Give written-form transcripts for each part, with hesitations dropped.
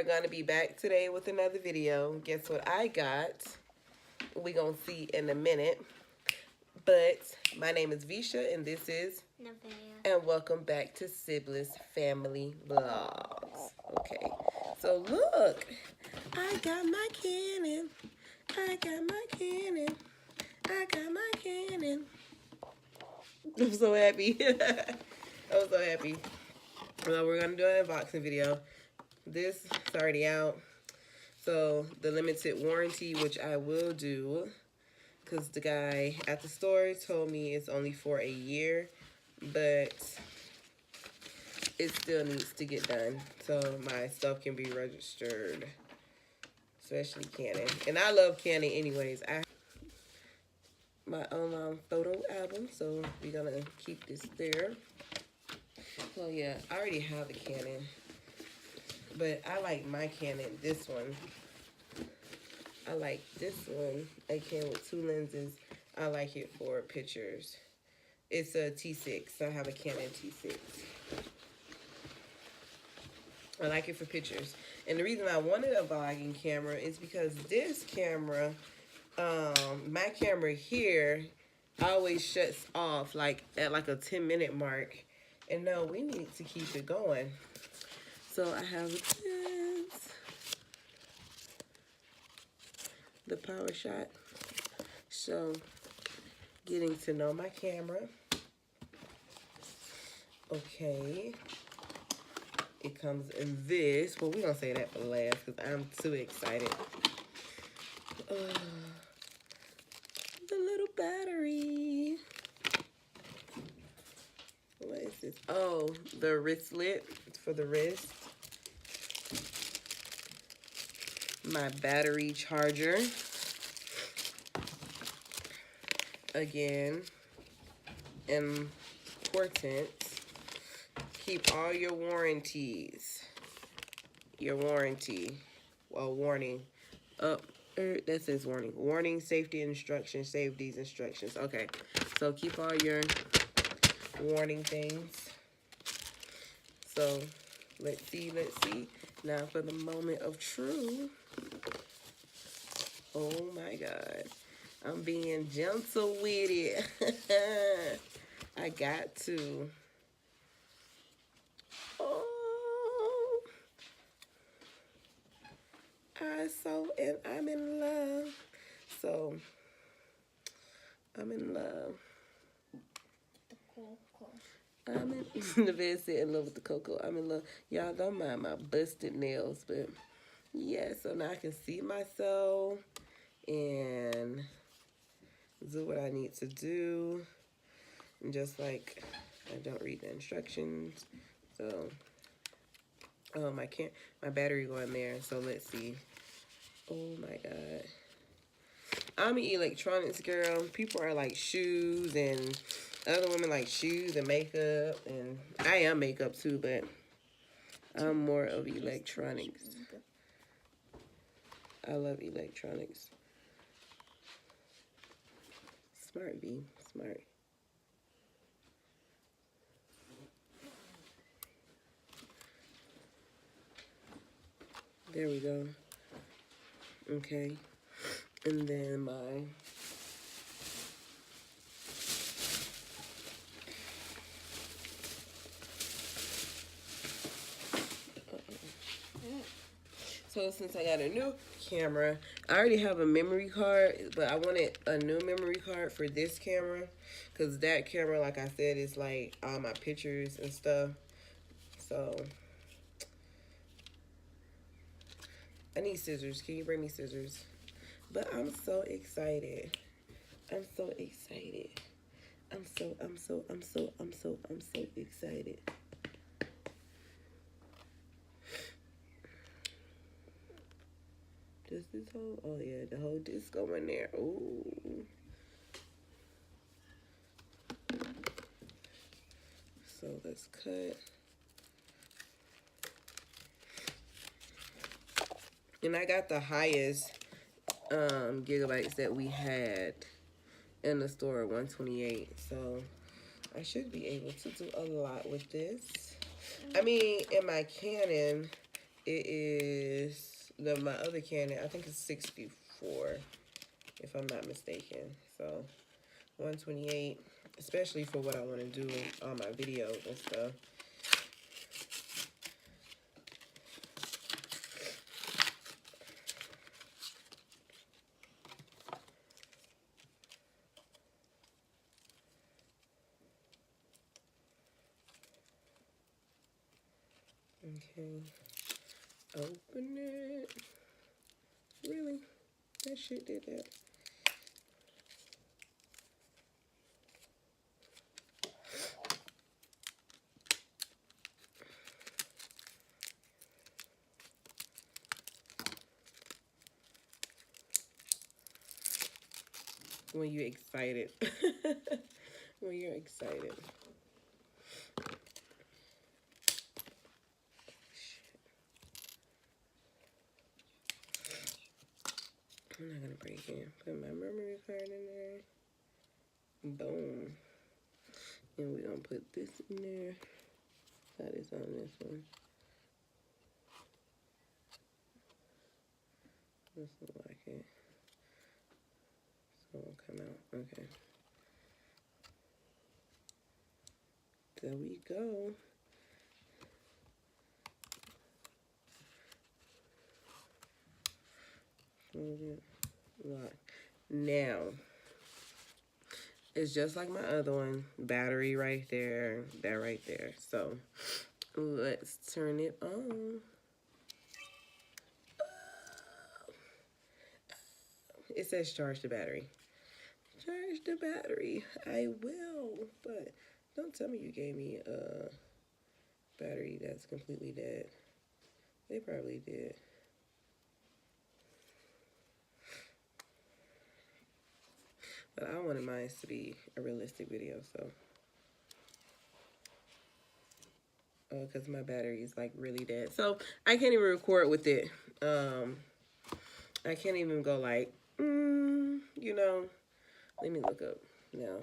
gonna be back today with another video. Guess what I got? We gonna see in a minute. But my name is Vesha and this is Nevaeh. And welcome back to Sibley's Family Vlogs. Okay, so look, I got my Canon. I got my Canon. I got my Canon. I'm so happy. I'm so happy. Well, we're gonna do an unboxing video. This is already out. So the limited warranty, which I will do, because the guy at the store told me it's only for a year, but it still needs to get done so my stuff can be registered, especially Canon. And I love Canon anyways. I have my own photo album, so we're gonna keep this there. So yeah, I already have a Canon, but I like my Canon, this one. I like this one. It came with 2 lenses. I like it for pictures. It's a T6. I have a Canon T6. I like it for pictures. And the reason I wanted a vlogging camera is because this camera, my camera here, always shuts off like at like a 10-minute mark. And no, we need to keep it going. So I have this. The power shot. So getting to know my camera. Okay, it comes in this. Well, we're gonna say that for last because I'm too excited. The little battery. What is this? Oh, the wristlet. It's for the wrist. My battery charger. Again, important. Keep all your warranties. Your warranty. Well, warning. That says warning. Warning, safety instructions. Save these instructions. Okay. So keep all your warning things. So let's see. Let's see. Now for the moment of truth. Oh my God. I'm being gentle with it. I got to. Oh. I'm in love. So, I'm in love. I'm in, Nevaeh said in love with the cocoa. I'm in love. Y'all don't mind my busted nails, but yeah, so now I can see myself and do what I need to do. And just like I don't read the instructions. So my battery going there, so let's see. Oh my God. I'm an electronics girl. People are like shoes, and other women like shoes and makeup, and I am makeup too, but I'm more of electronics. I love electronics. Smart B, smart. There we go. Okay. And then my so since I got a new camera, I already have a memory card, but I wanted a new memory card for this camera because that camera, like I said, is like all my pictures and stuff. So I need scissors. Can you bring me scissors? But I'm so excited. I'm so excited. I'm so excited. Does this hold? Oh yeah, the whole disc go in there. Ooh. So let's cut. And I got the highest gigabytes that we had in the store, 128. So I should be able to do a lot with this. I mean, in my Canon, It is my other Canon. I think it's 64, if I'm not mistaken. So 128, especially for what I want to do on my videos and stuff. Okay, open it. Really? That shit did that. When you're excited. When you're excited. I'm not gonna break it. Put my memory card in there. Boom. And we're gonna put this in there. That is on this one. This look like it. So it'll come out. Okay. There we go. Lock. Now, it's just like my other one. Battery right there. That right there. So, let's turn it on. It says charge the battery. Charge the battery. I will. But don't tell me you gave me a battery that's completely dead. They probably did. But I wanted mine to be a realistic video, so. Oh, because my battery is like really dead. So I can't even record with it. I can't even go like, you know. Let me look up now.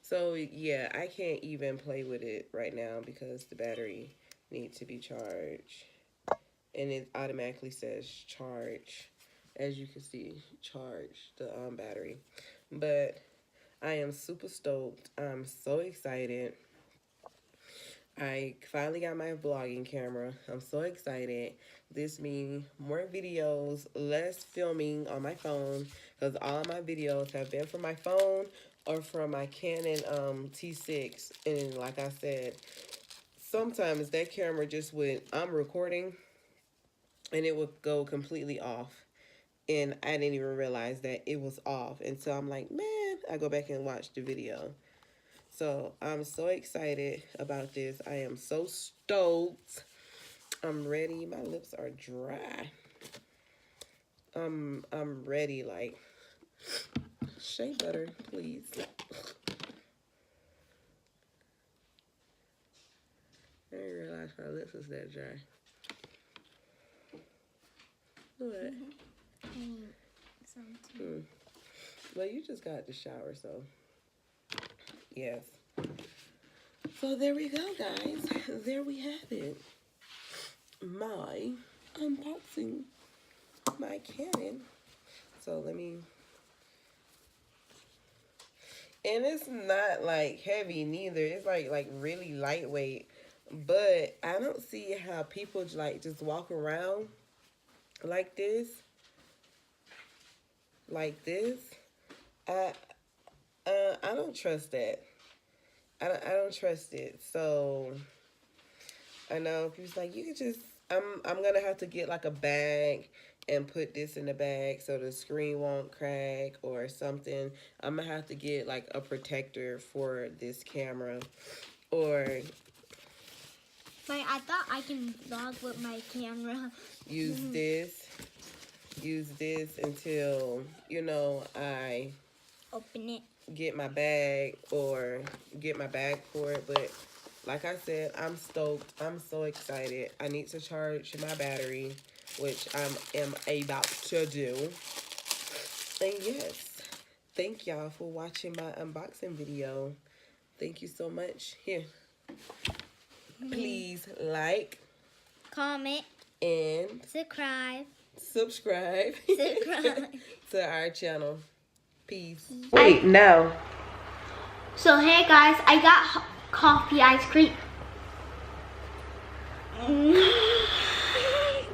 So yeah, I can't even play with it right now because the battery needs to be charged. And it automatically says charge. As you can see, charge the battery. But I am super stoked. I'm so excited. I finally got my vlogging camera. I'm so excited. This means more videos, less filming on my phone, because all my videos have been from my phone or from my Canon T6. And like I said, sometimes that camera just would, I'm recording and it would go completely off. And I didn't even realize that it was off. And so I'm like, man, I go back and watch the video. So I'm so excited about this. I am so stoked. I'm ready. My lips are dry. I'm ready. Like, shea butter, please. I didn't realize my lips was that dry. What? Well, you just got the shower, so yes. So there we go, guys. There we have it. My unboxing my Canon. So let me. And it's not like heavy neither. It's like really lightweight. But I don't see how people like just walk around like this. Like this. I don't trust that. I don't trust it. So I know people's like, you could just, I'm gonna have to get like a bag and put this in the bag so the screen won't crack or something. I'm gonna have to get like a protector for this camera, or like I thought I can vlog with my camera. Use this until, you know, I open it, get my bag or get my bag for it. But like I said, I'm stoked. I'm so excited. I need to charge my battery, which I am about to do. And yes, thank y'all for watching my unboxing video. Thank you so much. Here, please like, comment, and subscribe to our channel. Peace. Wait, now. So hey guys, I got coffee ice cream.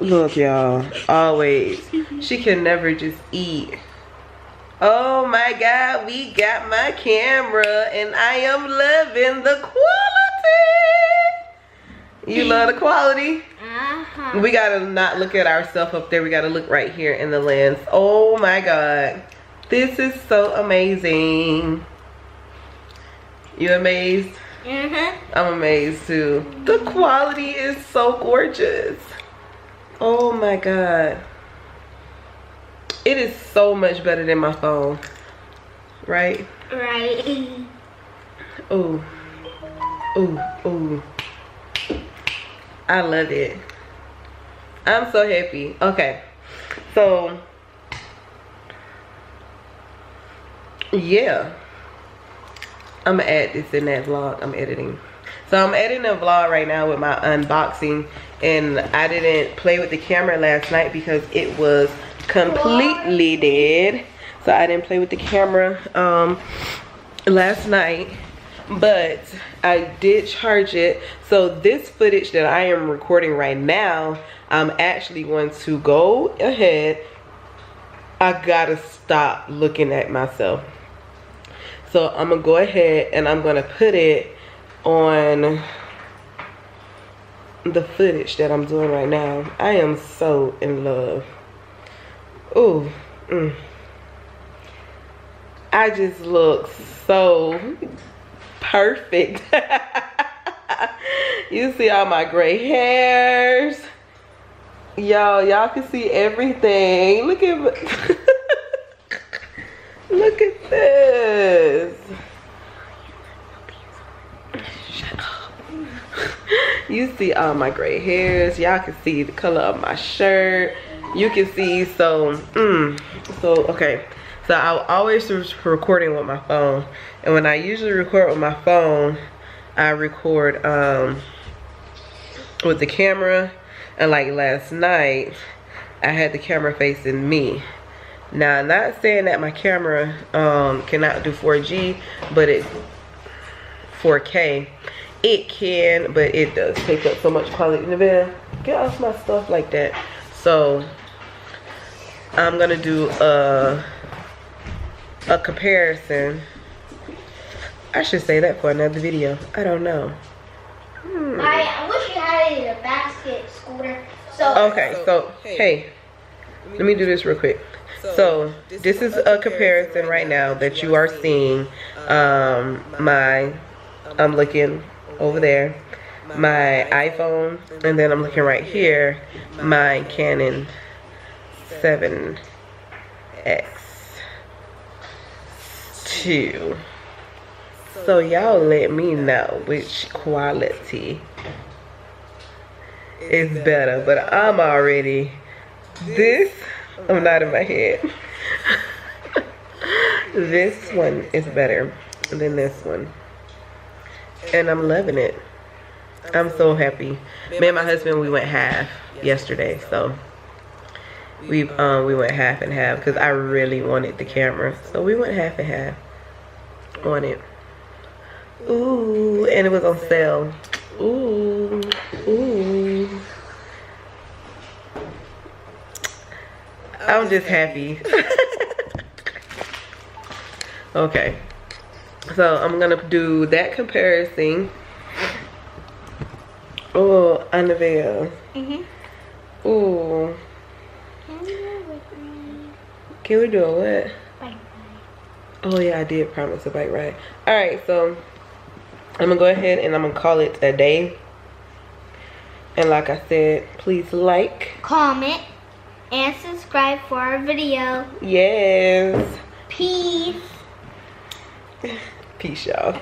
Look, y'all, always, she can never just eat. Oh my God, we got my camera and I am loving the quality. You love the quality? Uh-huh. We gotta not look at ourselves up there. We gotta look right here in the lens. Oh my God, this is so amazing. You amazed? Uh-huh. I'm amazed too. The quality is so gorgeous. Oh my God. It is so much better than my phone. Right? Right. Ooh. Ooh. Ooh. I love it. I'm so happy. Okay. So, yeah. I'm gonna add this in that vlog I'm editing. So I'm editing a vlog right now with my unboxing, and I didn't play with the camera last night because it was completely dead. So I didn't play with the camera last night, but I did charge it. So this footage that I am recording right now, I'm actually going to go ahead. I gotta stop looking at myself. So I'm gonna go ahead and I'm gonna put it on the footage that I'm doing right now. I am so in love. Ooh. I just look so perfect. You see all my gray hairs. Y'all can see everything. Look at look at this. Shut up. You see all my gray hairs. Y'all can see the color of my shirt. You can see, so okay. So I always was recording with my phone. And when I usually record with my phone, I record with the camera. And like last night, I had the camera facing me. Now, I'm not saying that my camera cannot do 4G, but it 4K. It can, but it does take up so much quality. Nevaeh, get off my stuff like that. So I'm gonna do a comparison. I should say that for another video. I don't know. I wish you had it in a basket, Scooter. So okay, so hey, let me do this real quick. So this is a comparison right now that you are seeing. I'm looking over there, my iPhone, and then I'm looking right here, my Canon 7X 2. So y'all let me know which quality is better, but I'm already, this, I'm not in my head. This one is better than this one, and I'm loving it. I'm so happy. Me and my husband, we went half yesterday, so we went half and half because I really wanted the camera, so we went half and half on it. Ooh, and it was on sale. Ooh, ooh. I'm just happy. Okay, so I'm gonna do that comparison. Oh, Nevaeh. Ooh. Can we do a what? Bike ride. Oh yeah, I did promise a bike ride. All right, so I'm gonna go ahead and I'm gonna call it a day. And like I said, please like, comment, and subscribe for our video. yes. Peace. Peace, y'all.